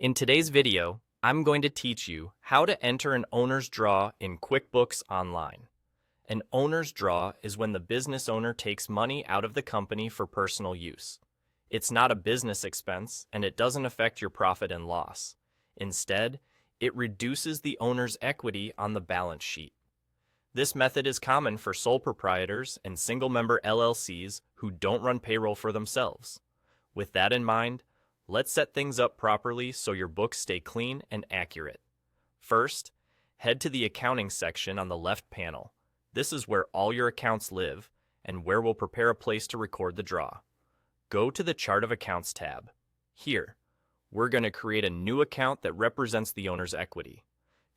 In today's video, I'm going to teach you how to enter an owner's draw in QuickBooks Online. An owner's draw is when the business owner takes money out of the company for personal use. It's not a business expense and it doesn't affect your profit and loss. Instead, it reduces the owner's equity on the balance sheet. This method is common for sole proprietors and single-member LLCs who don't run payroll for themselves. With that in mind, let's set things up properly so your books stay clean and accurate. First, head to the accounting section on the left panel. This is where all your accounts live and where we'll prepare a place to record the draw. Go to the Chart of Accounts tab. Here, we're going to create a new account that represents the owner's equity.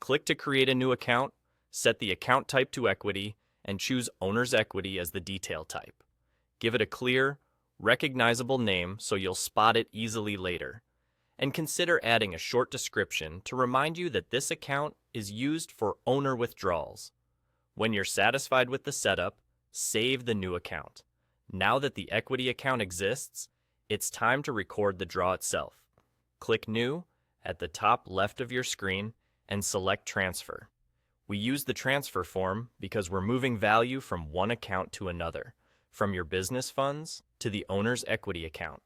Click to create a new account, set the account type to equity, and choose owner's equity as the detail type. Give it a clear, recognizable name so you'll spot it easily later. And consider adding a short description to remind you that this account is used for owner withdrawals. When you're satisfied with the setup, save the new account. Now that the equity account exists, it's time to record the draw itself. Click New at the top left of your screen and select Transfer. We use the transfer form because we're moving value from one account to another, from your business funds to the owner's equity account.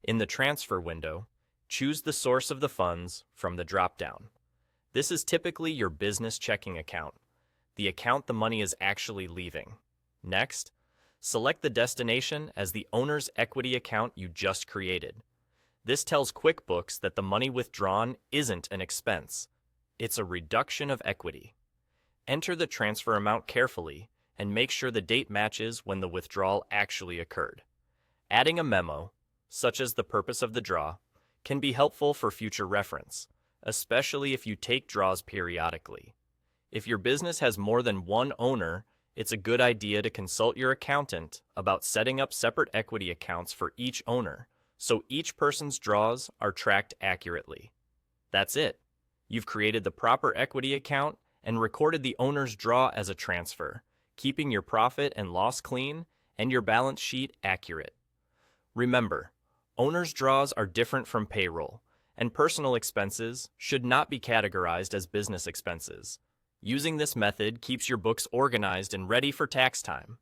In the transfer window, choose the source of the funds from the drop-down. This is typically your business checking account, the account the money is actually leaving. Next, select the destination as the owner's equity account you just created. This tells QuickBooks that the money withdrawn isn't an expense. It's a reduction of equity. Enter the transfer amount carefully and make sure the date matches when the withdrawal actually occurred. Adding a memo, such as the purpose of the draw, can be helpful for future reference, especially if you take draws periodically. If your business has more than one owner, it's a good idea to consult your accountant about setting up separate equity accounts for each owner, so each person's draws are tracked accurately. That's it. You've created the proper equity account and recorded the owner's draw as a transfer, keeping your profit and loss clean and your balance sheet accurate. Remember, owner's draws are different from payroll, and personal expenses should not be categorized as business expenses. Using this method keeps your books organized and ready for tax time.